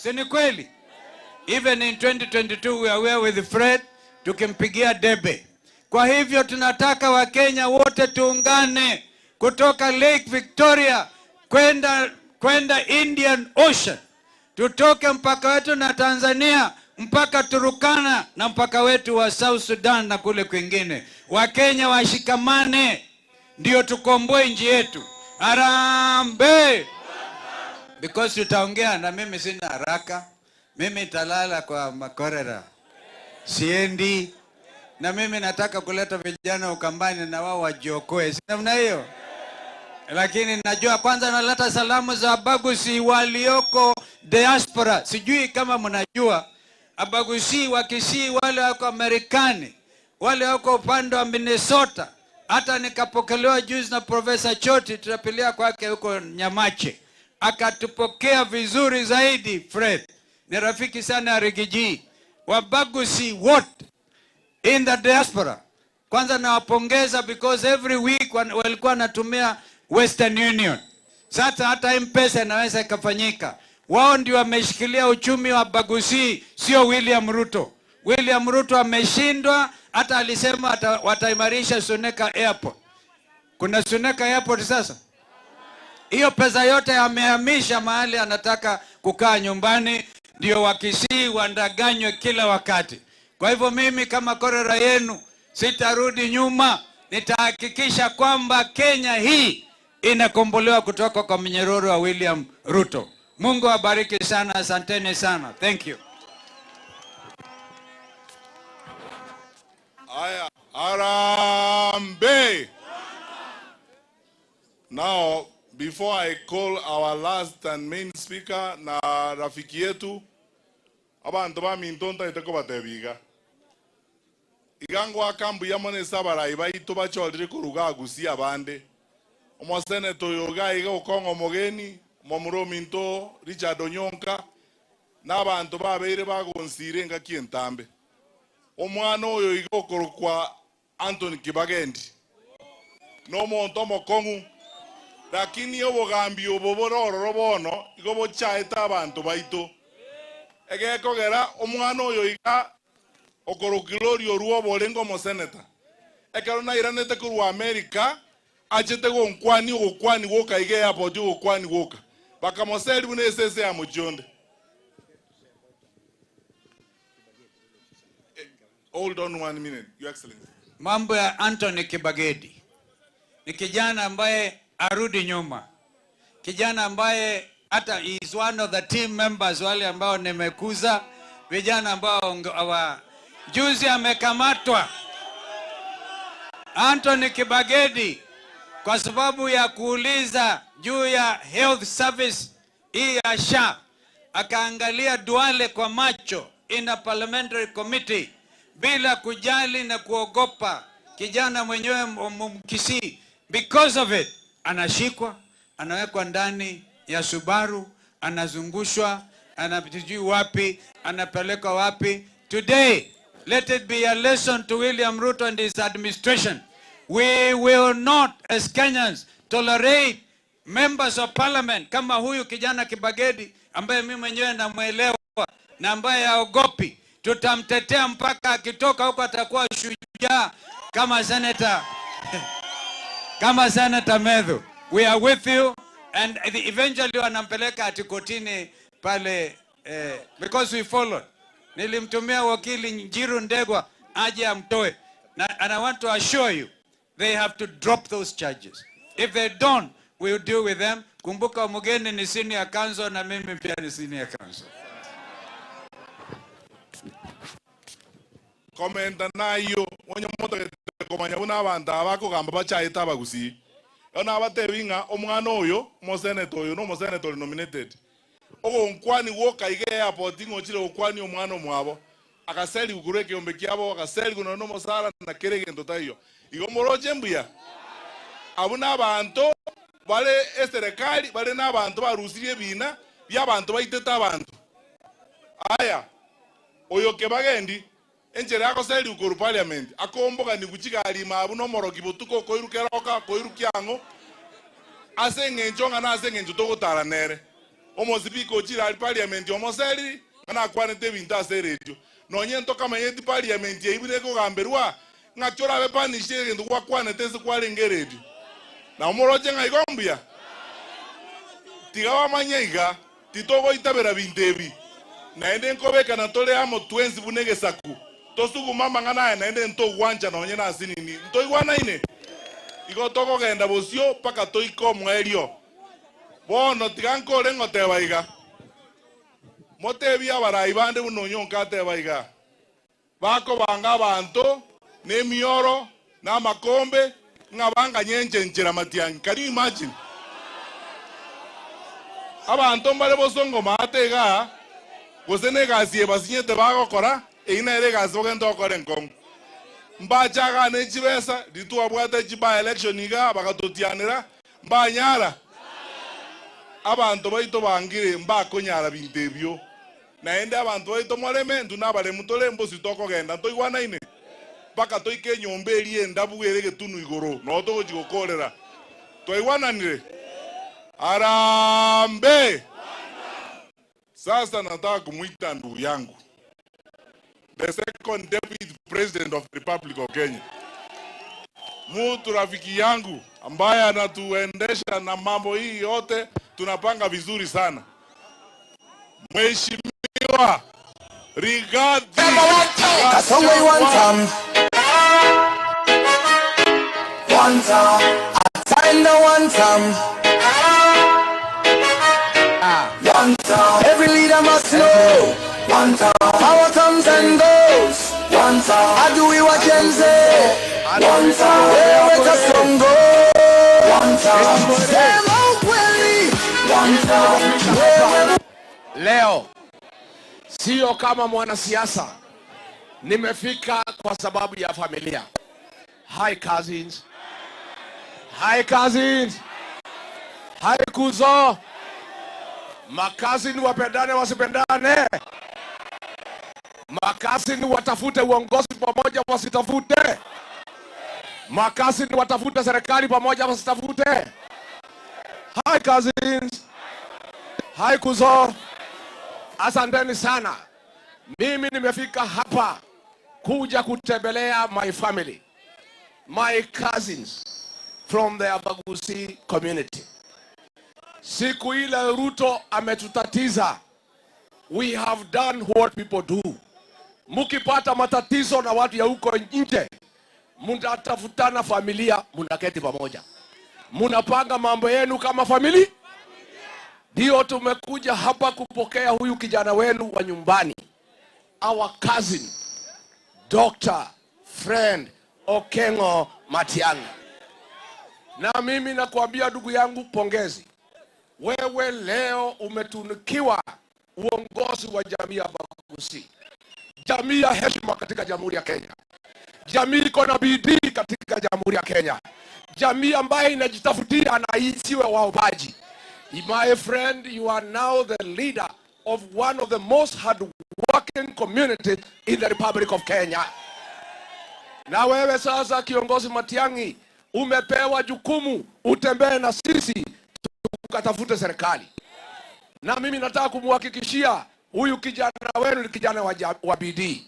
Si ni kweli? Even in 2022 we are aware with Fred, tukimpigia debe. Kwa hivyo tunataka Wakenya wote tuungane kutoka Lake Victoria kwenda Indian Ocean. Tutoke mpaka wetu na Tanzania mpaka Turukana na mpaka wetu wa South Sudan na kule kwingine. Wakenya washikamane ndio tukomboe nchi yetu. Harambee! Because tutaongea na mimi sina haraka. Mimi nitalala kwa makorera. Siendi. Na mimi nataka kuleta vijana Ukambani na wao wajiokoe. Si namna hiyo? Lakini najua kwanza naleta salamu za Abagusi walioko diaspora. Sijui kama mnajua Abagusi wa Kisii wale wako Amerikani, wale wako upande wa Minnesota. Hata nikapokelewa juzi na Professor Choti, tutapilia kwake huko Nyamache. Akatupokea vizuri zaidi. Fred ni rafiki sana Rigiji. Wabagusi wote in the diaspora, kwanza nawapongeza because every week walikuwa natumia Western Union. Sasa hata M-Pesa inaweza ikafanyika. Wao ndio wameshikilia uchumi wa Bagusi, sio William Ruto. William Ruto ameshindwa, hata alisema wataimarisha Suneka Airport. Kuna Suneka Airport sasa? Hiyo pesa yote amehamisha mahali anataka kukaa nyumbani, ndio Wakisii wandaganywe kila wakati. Kwa hivyo mimi kama korera yenu sitarudi nyuma. Nitahakikisha kwamba Kenya hii inakombolewa kutoka kwa mnyororo wa William Ruto. Mungu awabariki sana, asanteni sana. Thank you. Aya, Harambee! Now, before I call our last and main speaker na rafiki yetu, abantu ba mintonta iteko batebiga. Igangwa kambu yamone sabara ibaito bacholire kuruga gusi abande. Omosene toyoga iga ukongo mogeni, momuro minto Richard Onyonka n'abantu babeire bagonsire nga kientambe. Omwana oyo iga okorokwa Anthony Kibagendi. No monto mokongu. Lakini obogambi obobororo bono igo bochaeta abantu baito. Egekogera omwana oyo iga okorokilorio ruo bolengo mo senator. Ekero na iranete ku America achete go nkwani okwani woka ige hapo jo okwani woka. Bakamoseli bune sese ya mujonde. Hold on 1 minute, Your Excellency. Mambo ya Anthony Kibagedi. Ni kijana ambaye arudi nyuma. Kijana ambaye hata is one of the team members wale ambao nimekuza, vijana ambao juzi amekamatwa Anthony Kibagedi kwa sababu ya kuuliza juu ya health service hii ya SHA. Akaangalia Duale kwa macho in a parliamentary committee bila kujali na kuogopa. Kijana mwenyewe Mkisii, because of it anashikwa, anawekwa ndani ya Subaru, anazungushwa, anapitijui wapi, anapelekwa wapi. Today, let it be a lesson to William Ruto and his administration. We will not, as Kenyans, tolerate members of parliament kama huyu kijana Kibagedi, ambaye mimi mwenyewe namuelewa na ambaye haogopi. Tutamtetea mpaka akitoka huko atakuwa shujaa kama senator kama Senator Medhu. We are with you, and eventually wanampeleka atikotini pale because we followed. Nilimtumia wakili Njiru Ndegwa aje amtoe, and I want to assure you they have to drop those charges. If they don't, we will deal with them. Kumbuka Mugeni ni senior counsel na mimi pia ni senior counsel. Komenta nayo onye moto komanya una abantu abako gamba bachaita Bagusi. Ona abatebinga omwana oyo mo senator oyo no mo senator nominated. Ogo nkwani woka ige airport ngochire okwani omwana omwabo. Akaseli ukureke ombe kiabo akaseli kuno no mosala na kerege ntotayo. Igo moroje mbuya. Abuna abantu bale eserekali bale n'abantu barusirie bina by'abantu baiteta abantu. Aya. Oyo Kibagendi enjere akoseli ukuru parliament akomboga ni kuchikali mabu no moro kibutuko koirukeroka koirukiango asengenjo ngana asengenjo togotara nere Omosipiko chira parliament omoseri ngana kwanete binta se radio. No nyento kama yeti parliament ibune ko gamberwa ngachora be panishe ndu kwa kwanete se kwa rengeredio. Na omoroje ngai gombia. Tigawa manyaiga titogo itabera bintebi. Na ende nkobeka na tole amo twenzi bunege saku. Tosugu mama ngana na ende nto wanja na onye na asini ni. Nto igwana ine. Igo toko genda bosio paka to iko mwerio. Bono tiganko rengo tebaiga. Motebi abarai bande unonyo nkate baiga. Bako banga banto ne mioro na makombe ngabanga nyenje njira matiang. Can you imagine? Abantu mbale bosongo matega gosene gasie basinyete bago kora ina ere gaso gento kora nkong mbachaga ne chibesa ditu abwate chiba election iga bagatotianira mbanyara abantu baito bangire mbakonyara bintebyo naende abantu baito moreme ndunabale mutole mbosi toko genda ntoigwana ine paka toike nyombe erie ndabugere getunu igoro no to gochigokorera toigwananire Arambe. Sasa nataka kumuita ndugu yangu, the second deputy president of the Republic of Kenya, mtu rafiki yangu ambaye anatuendesha na mambo hii yote, tunapanga vizuri sana. Mheshimiwa Rigathi every leader must know. One time, power comes and goes. One time, I do it what Jen say. One time, where it's a song go. One time, same old Willie. One time, leo sio kama mwanasiasa, nimefika kwa sababu ya familia. Hi cousins. Hi cousins. Hi kuzo. Makazini wapendane wasipendane. Makazini watafute uongozi pamoja wasitafute. Makazini watafute serikali pamoja wasitafute. Hi cousins. Hi kuzo. Asanteni sana. Mimi nimefika hapa kuja kutembelea my family. My cousins from the Abagusi community. Siku ile Ruto ametutatiza. We have done what people do. Mukipata matatizo na watu ya huko nje, mnatafutana familia, mnaketi pamoja, mnapanga mambo yenu kama familia. Ndio tumekuja hapa kupokea huyu kijana wenu wa nyumbani, our cousin Dr. Friend Okengo Matiang'i. Na mimi nakuambia ndugu yangu, pongezi. Wewe leo umetunikiwa uongozi wa jamii ya Abagusi. Jamii ya heshima katika Jamhuri ya Kenya. Jamii iko na bidii katika Jamhuri ya Kenya. Jamii ambayo inajitafutia na isiwe waobaji. My friend, you are now the leader of one of the most hard-working communities in the Republic of Kenya. Na wewe sasa kiongozi Matiang'i, umepewa jukumu utembee na sisi tukatafute serikali. Na mimi nataka kumhakikishia huyu kijana wenu ni kijana wa bidii.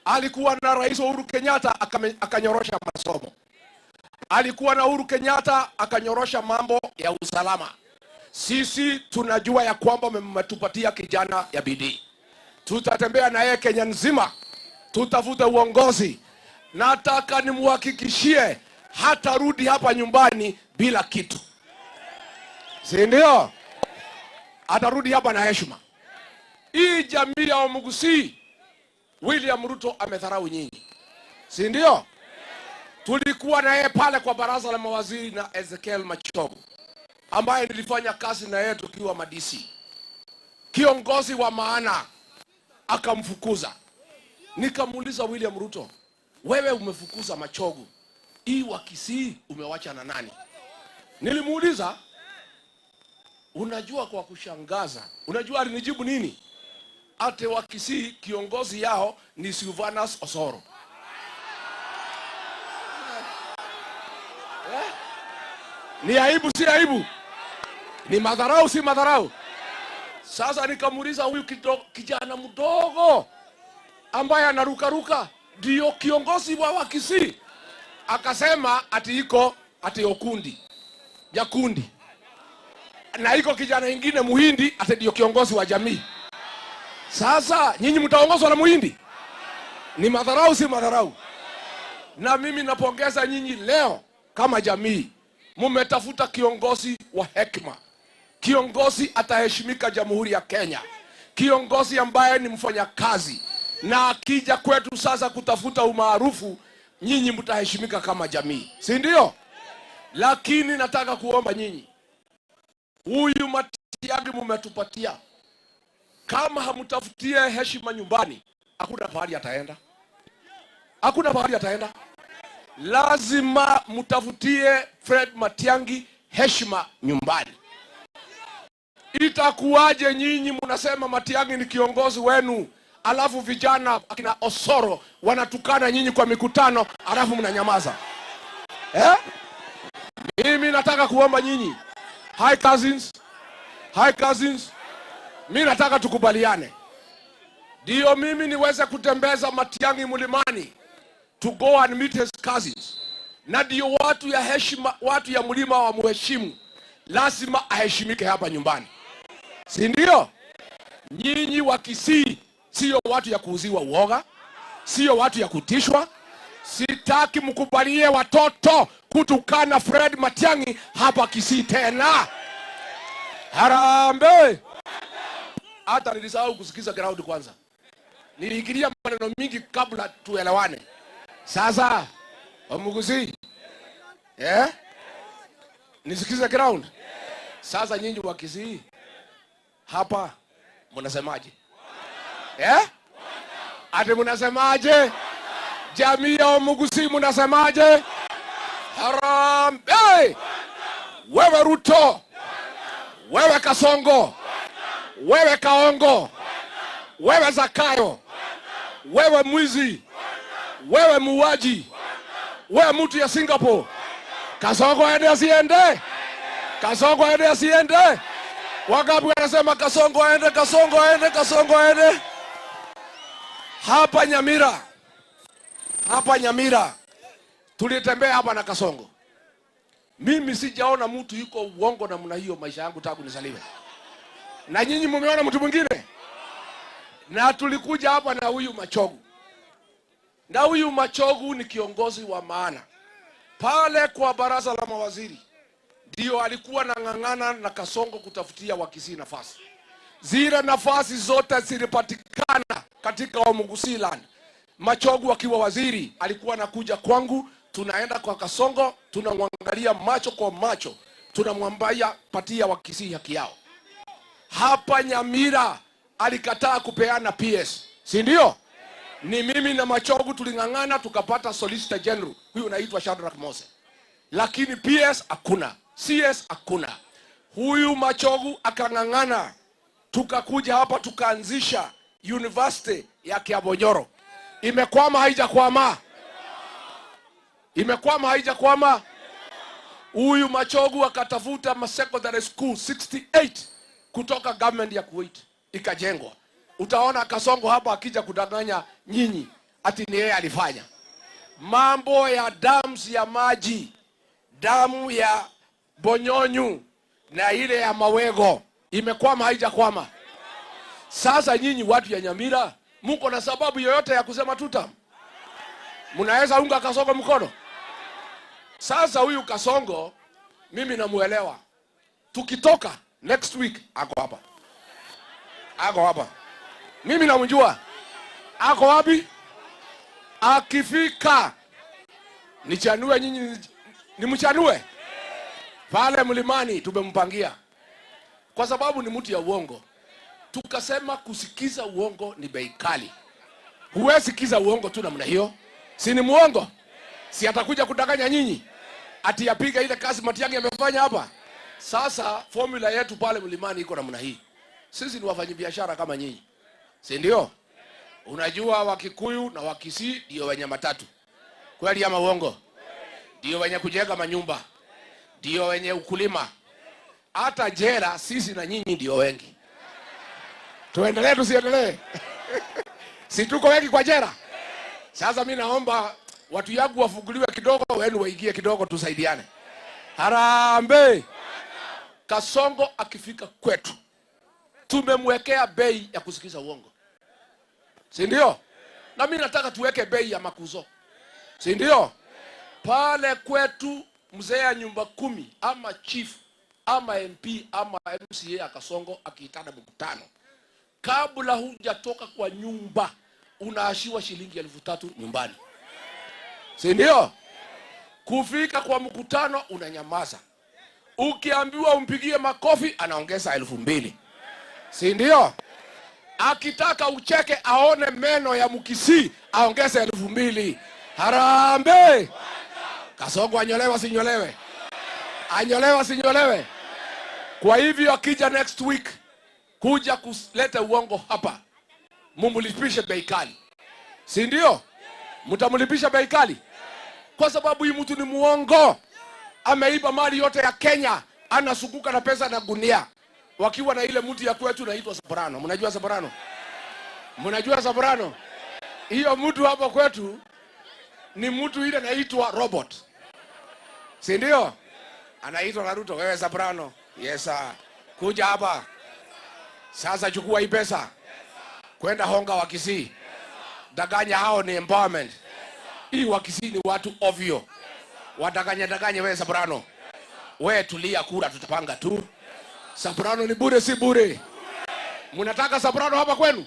Alikuwa na Rais Uhuru Kenyatta akanyorosha masomo. Alikuwa na Uhuru Kenyatta akanyorosha mambo ya usalama. Sisi tunajua ya kwamba mmetupatia kijana ya bidii. Tutatembea na yeye Kenya nzima, tutafute uongozi. Nataka nimhakikishie hatarudi hapa nyumbani bila kitu. Si ndio? Atarudi hapa na heshima. Hii jamii ya Wamugusi, William Ruto amedharau nyinyi. Si ndio? Tulikuwa na yeye pale kwa baraza la mawaziri na Ezekiel Machogu, ambaye nilifanya kazi na yeye tukiwa madisi. Kiongozi wa maana akamfukuza. Nikamuuliza William Ruto, wewe umefukuza Machogu, hii wa Kisii umewacha na nani? Nilimuuliza, unajua kwa kushangaza, unajua alinijibu nini? Ate wa Kisii kiongozi yao ni Silvanus Osoro. Ni aibu si aibu? Ni madharau si madharau? Sasa nikamuuliza huyu kijana mdogo ambaye anarukaruka ndio kiongozi wa Wakisii, akasema ati iko ati okundi Jakundi, na iko kijana ingine Muhindi ati ndio kiongozi wa jamii. Sasa nyinyi mtaongozwa na Muhindi? Ni madharau, si madharau? Na mimi napongeza nyinyi leo kama jamii, mmetafuta kiongozi wa hekima, kiongozi ataheshimika Jamhuri ya Kenya, kiongozi ambaye ni mfanyakazi, na akija kwetu sasa kutafuta umaarufu, nyinyi mtaheshimika kama jamii, si ndio? Lakini nataka kuomba nyinyi, huyu Matiang'i mmetupatia, kama hamtafutie heshima nyumbani, hakuna pahali ataenda. Hakuna pahali ataenda. Lazima mtafutie Fred Matiang'i heshima nyumbani. Itakuwaje nyinyi mnasema Matiang'i ni kiongozi wenu, alafu vijana akina Osoro wanatukana nyinyi kwa mikutano, alafu mnanyamaza? Mimi nataka kuomba nyinyi, hi cousins, mimi nataka tukubaliane. Ndio mimi niweze kutembeza Matiang'i mlimani, to go and meet his cousins. Na ndio watu ya heshima, watu ya mlima wa muheshimu, lazima aheshimike hapa nyumbani, si ndio? Nyinyi wa Kisii sio watu ya kuuziwa uoga, sio watu ya kutishwa. Sitaki mkubalie watoto kutukana Fred Matiang'i hapa Kisii tena. Harambe! Hata nilisahau kusikiza ground kwanza. Niliingilia maneno mingi kabla tuelewane. Sasa Wamuguzi, nisikize ground. Sasa nyinyi wa Kisii hapa mnasemaje? Ati mnasemaje? Jamii ya Wamuguzi mnasemaje? Harambe! Wewe Ruto, wewe Kasongo, wewe Kaongo, wewe Zakayo, wewe mwizi, wewe muuaji, wewe mtu ya Singapore, Kasongo aende asiende? Kasongo aende asiende? Wangapi wanasema Kasongo aende, Kasongo aende, Kasongo aende? Hapa Nyamira tulitembea hapa na Kasongo. Mimi sijaona mtu yuko uongo namna hiyo maisha yangu tangu nizaliwe. Na nyinyi mmeona mtu mwingine? Na tulikuja hapa na huyu Machogu. Na huyu Machogu ni kiongozi wa maana. Pale kwa baraza la mawaziri ndio alikuwa nang'ang'ana na Kasongo kutafutia Wakisii nafasi. Zile nafasi zote zilipatikana katika Wamuguzi land. Machogu akiwa waziri alikuwa anakuja kwangu, tunaenda kwa Kasongo, tunamwangalia macho kwa macho, tunamwambia patia Wakisii haki yao. Hapa Nyamira alikataa kupeana PS, si ndio? Ni mimi na Machogu tuling'ang'ana tukapata Solicitor General, huyu anaitwa Shadrack Mose. Lakini PS hakuna, CS hakuna. Huyu Machogu akang'ang'ana, tukakuja hapa tukaanzisha University ya Kiabonyoro. Imekwama haijakwama? Imekwama haijakwama? Huyu Machogu akatafuta secondary school 68 kutoka government ya Kuwait, ikajengwa. Utaona Kasongo hapa akija kudanganya nyinyi ati ni yeye alifanya. Mambo ya dams ya maji, damu ya Bonyonyu na ile ya Mawego, imekwama haijakwama? Sasa nyinyi watu ya Nyamira, mko na sababu yoyote ya kusema tutam? Mnaweza unga Kasongo mkono? Sasa huyu Kasongo mimi namuelewa. Tukitoka next week ako hapa. Ako hapa. Mimi namjua. Ako wapi? Akifika nichanue nyinyi, nimchanue pale mlimani tumempangia. Kwa sababu ni mtu ya uongo. Tukasema kusikiza uongo ni bei kali. Huwezi sikiza uongo tu namna hiyo. Si ni muongo? Si atakuja kudanganya nyinyi ati yapiga ile kazi Matiang'i amefanya hapa. Sasa formula yetu pale mlimani iko namna hii. Sisi ni wafanyabiashara kama nyinyi, si ndio? Unajua Wakikuyu na Wakisii ndio wenye matatu. Kweli ama uongo? Ndio wenye kujenga manyumba, ndio wenye ukulima. Hata jela sisi na nyinyi ndio wengi. Tuendelee tusiendelee? Si tuko wengi kwa jela? Sasa mimi naomba watu yangu wafunguliwe kidogo, wenu waingie kidogo, tusaidiane. Harambee! Kasongo akifika kwetu, tumemwekea bei ya kusikiza uongo. Si ndio? Na mimi nataka tuweke bei ya makuzo. Si ndio? Pale kwetu mzee ya nyumba 10 ama chief ama MP ama MCA ya Kasongo akiitana mkutano, kabla hujatoka kwa nyumba unaashiwa shilingi 3,000 nyumbani. Si ndio? Kufika kwa mkutano unanyamaza. Ukiambiwa umpigie makofi anaongeza 2,000. Si ndio? Akitaka ucheke aone meno ya Mkisii aongeze 2,000. Harambee! Kasongo anyolewa sinyolewe? Anyolewa sinyolewe? Kwa hivyo akija next week kuja kuleta uongo hapa, mumulipishe bei kali. Si ndio? Mtamulipisha bei kali kwa sababu hii mtu ni muongo. Ameiba mali yote ya Kenya, anasukuka na pesa na gunia. Wakiwa na ile mtu ya kwetu inaitwa Soprano. Mnajua Soprano? Mnajua Soprano? Hiyo mtu hapa kwetu ni mtu ile anaitwa robot. Si ndio? Anaitwa Naruto. Wewe Soprano? Yes sir. Kuja hapa. Sasa chukua hii pesa. Kwenda honga wa Kisii. Daganya hao ni empowerment. Hii wa Kisii ni watu ovyo. Wadaganya wewe Soprano. Wewe tulia, kura tutapanga tu. Soprano ni bure si bure. Mnataka Soprano hapa kwenu?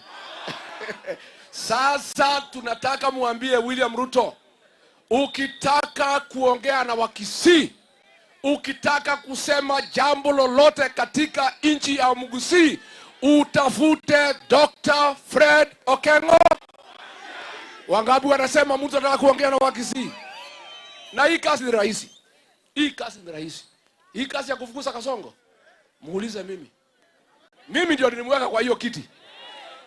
Sasa tunataka muambie William Ruto, ukitaka kuongea na Wakisii, ukitaka kusema jambo lolote katika nchi ya Mugusii, utafute Dr. Fred Okengo. Wangapi wanasema mtu anataka kuongea na Wakisii? Na hii kazi ni rahisi. Hii kazi ni rahisi. Hii kazi ya kufukuza Kasongo, muulize mimi. Mimi ndio nilimweka kwa hiyo kiti.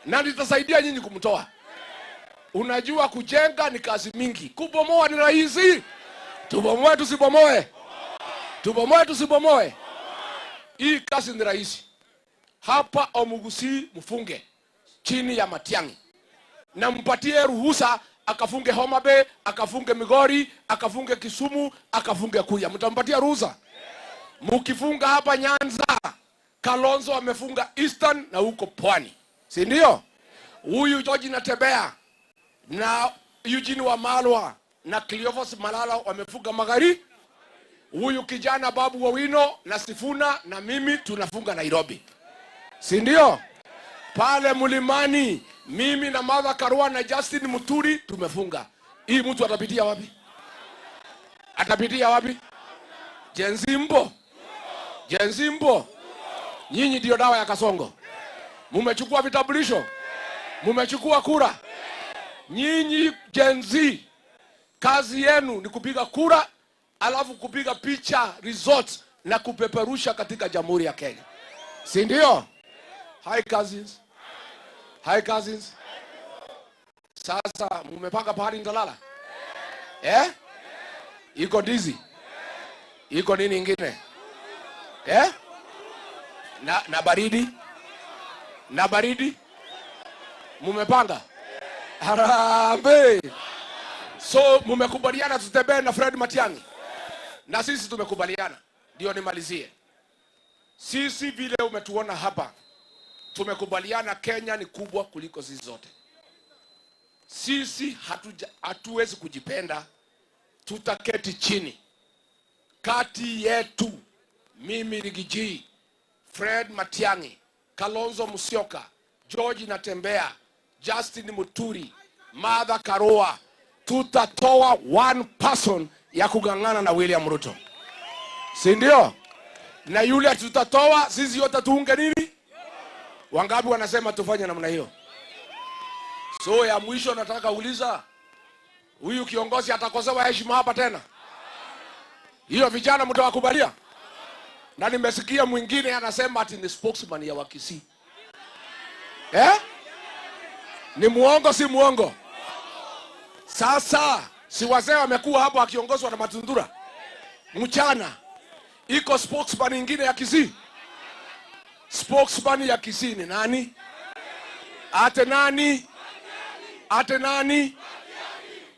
Na nitasaidia nyinyi kumtoa. Unajua kujenga ni kazi mingi. Kubomoa ni rahisi. Tubomoe tusibomoe. Tubomoe tusibomoe. Hii kazi ni rahisi. Hapa Omugusii mfunge chini ya Matiang'i. Na mpatie ruhusa akafunge Homa Bay, akafunge Migori, akafunge Kisumu, akafunge Kuya. Mtampatia ruhusa? Mkifunga hapa Nyanza, Kalonzo amefunga Eastern na huko Pwani. Si ndio? Huyu George Natembea na Eugene Wamalwa na Cleophas Malala wamefunga Magharibi. Huyu kijana Babu Owino na Sifuna na mimi tunafunga Nairobi. Si ndio? Pale Mlimani mimi na Martha Karua na Justin Muturi tumefunga. Hii mtu atapitia wapi? Atapitia wapi? Jenzimbo. Jenzimbo. Nyinyi ndio dawa ya Kasongo. Mumechukua vitambulisho. Mumechukua kura. Nyinyi Gen Z, kazi yenu ni kupiga kura, alafu kupiga picha results na kupeperusha katika Jamhuri ya Kenya. Si ndio? Hi cousins. Hi cousins. Sasa mumepanga pahali nitalala? Iko ndizi? Iko nini ingine? Na baridi? Na baridi? Mumepanga? Harambee! So mumekubaliana tutembee na Fred Matiang'i? Na sisi tumekubaliana. Ndio nimalizie. Sisi vile umetuona hapa, tumekubaliana Kenya ni kubwa kuliko sisi zote. Sisi hatuwezi kujipenda. Tutaketi chini. Kati yetu, mimi Rigiji, Fred Matiang'i, Kalonzo Musyoka, George Natembea, Justin Muturi, Martha Karua, tutatoa one person ya kugangana na William Ruto. Si ndio? Na yule tutatoa sisi yote tuunge nini? Wangapi wanasema tufanye namna hiyo? So ya mwisho nataka uliza, huyu kiongozi atakosewa heshima hapa tena? Hiyo vijana mtawakubalia? Na nimesikia mwingine anasema ati ni spokesman ya Wakisii. Ni muongo si muongo? Sasa si wazee wamekuwa hapo akiongozwa na Matundura. Mchana iko spokesman nyingine ya Kisii. Spokesman ya Kisii ni nani? Ate nani? Ate nani?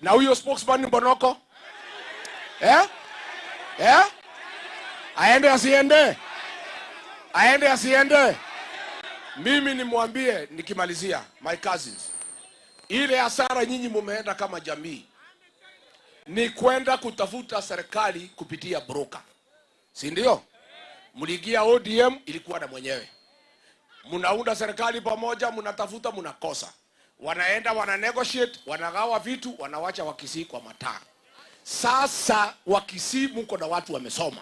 Na huyo spokesman ni Bonoko? Aende asiende? Aende asiende? Mimi nimwambie nikimalizia, my cousins, ile hasara nyinyi mumeenda kama jamii ni kwenda kutafuta serikali kupitia broker. Si ndio? Mliingia ODM ilikuwa na mwenyewe. Mnaunda serikali pamoja, mnatafuta, mnakosa. Wanaenda wana negotiate, wanagawa vitu, wanawacha Wakisii kwa mataa. Sasa Wakisii mko na watu wamesoma.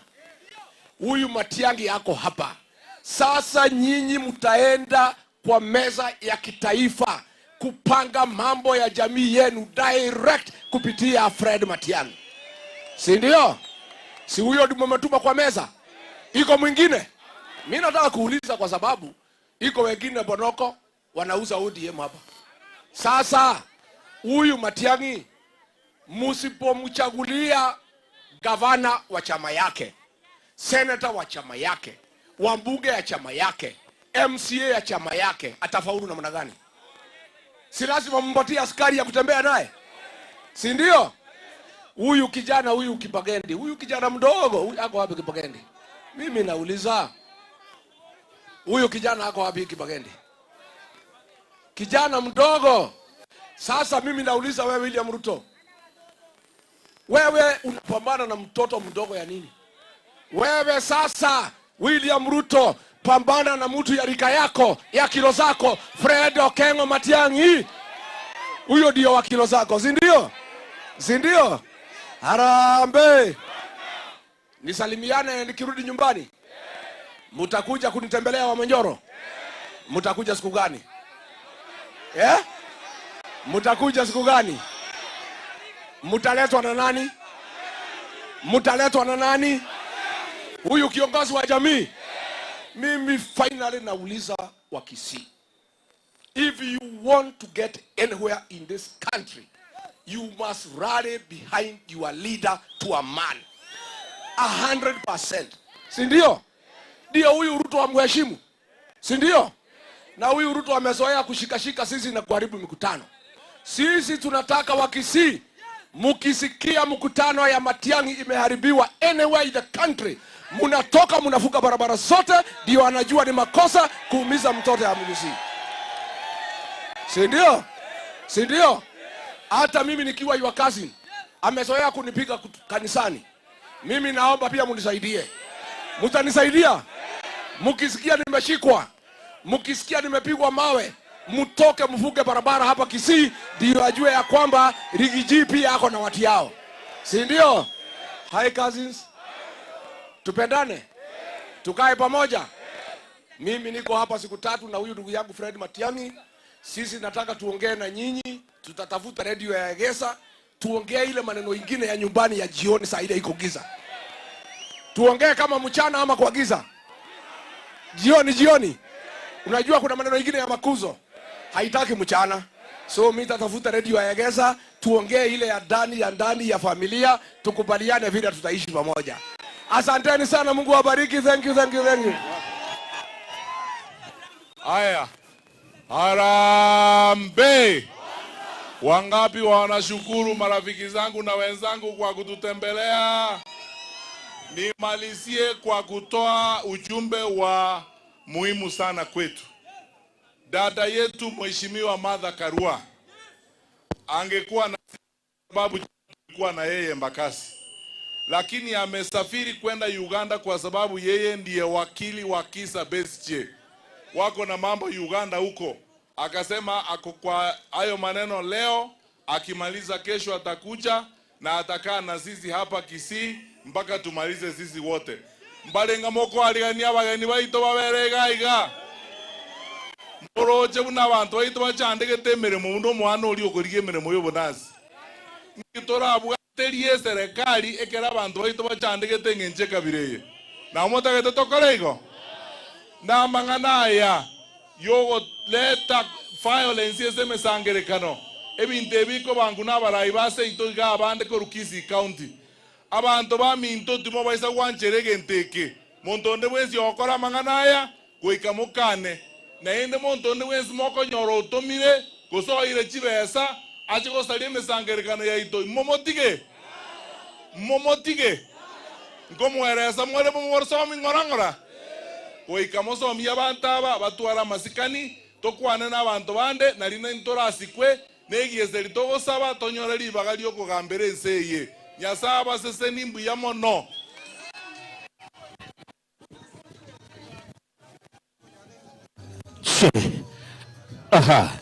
Huyu Matiang'i yako hapa. Sasa nyinyi mtaenda kwa meza ya kitaifa kupanga mambo ya jamii yenu direct kupitia Fred Matiang'i. Si ndio? Si huyo ndio mmetuma kwa meza? Iko mwingine? Mimi nataka kuuliza kwa sababu iko wengine Bonoko wanauza ODM hapa. Sasa huyu Matiang'i msipomchagulia gavana wa chama yake, senator wa chama yake, wambunge ya chama yake, MCA ya chama yake, atafaulu namna gani? Si lazima mpatie askari ya kutembea naye? Si ndio? Huyu kijana huyu Kibagendi, huyu kijana mdogo, huyu ako wapi Kibagendi? Mimi nauliza, huyu kijana ako wapi Kibagendi? Kijana mdogo. Sasa mimi nauliza wewe William Ruto, wewe unapambana na mtoto mdogo ya nini? Wewe sasa William Ruto pambana na mtu ya rika yako, ya kilo zako, Fred Okengo Matiang'i. Huyo ndio wa kilo zako, si ndio? Si ndio? Harambee. Nisalimiane nikirudi nyumbani. Mtakuja kunitembelea Wamanyoro? Mtakuja siku gani? Mtakuja siku gani? Mtaletwa na nani? Mtaletwa na nani? Huyu kiongozi wa jamii. Mimi finally nauliza Wakisii, if you want to get anywhere in this country, you must rally behind your leader to a man 100%. Si ndio? Ndio huyu Ruto amheshimu. Si ndio? Na huyu Ruto amezoea kushikashika sisi na kuharibu mikutano. Sisi tunataka Wakisii, mukisikia mkutano ya Matiang'i imeharibiwa anywhere in the country, munatoka munafuka barabara zote, ndio anajua ni makosa kuumiza mtoto ya Mkisii. Si ndio? Si ndio? Hata mimi nikiwa your cousin, amezoea kunipiga kanisani. Mimi naomba pia munisaidie. Mutanisaidia? Mukisikia nimeshikwa, mukisikia nimepigwa mawe, mutoke mvuke barabara hapa Kisii, ndio ajue ya kwamba Rigiji pia yako na watu yao. Si ndio? Hi cousins. Tupendane. Tukae pamoja. Mimi niko hapa siku 3 na huyu ndugu yangu Fred Matiang'i. Sisi nataka tuongee na nyinyi, tutatafuta radio ya Egesa, tuongee ile maneno ingine ya nyumbani ya jioni saa ile iko giza. Tuongee kama mchana ama kwa giza? Jioni. Unajua kuna maneno ingine ya makuzo haitaki mchana. So mimi nitatafuta radio ya Egesa, tuongee ile ya ndani ya familia, tukubaliane vile tutaishi pamoja. Asanteni sana, Mungu awabariki. Thank you. Haya. Harambee. Wangapi wanashukuru marafiki zangu na wenzangu kwa kututembelea? Nimalizie kwa kutoa ujumbe wa muhimu sana kwetu. Dada yetu Mheshimiwa Martha Karua angekuwa na sababu kulikuwa na yeye Embakasi, lakini amesafiri kwenda Uganda kwa sababu yeye ndiye wakili wa Kizza Besigye. Wako na mambo Uganda huko. Akasema ako kwa hayo maneno leo, akimaliza kesho atakuja na atakaa na sisi hapa Kisii mpaka tumalize sisi wote. Mbalenga moko aligania bageni baito baberega iga. Moroje buna abantu baito bachandegete emirimo mundo mwana oli okoriga emirimo y'obunasi. Ngitora abwaterie serikali ekera abantu baito bachandegete ngenje kabireye. Na motagete tokorego. Na mangana ya yogo leta violence eseme sangerekano ebintu ebiko bangu n'abarayi base itoga abande ko Rukisi County abantu baminto timo baisa wancherege nteke montonde bwezi okora mangana ya goika mukane na ende monto ne wensi moko nyoro utomire gosoire chibesa ache gosaria mesangerekano ya ito momotige ngomweresa mwere bomorsomi ngorangora goika mosomi abantu aba batwara masikani tokwane n'abantu bande nari nintorasikwe negieseri togosaba tonyora ribaga ryokugambira enseye nyasaba sese nimbuya mono. Aha.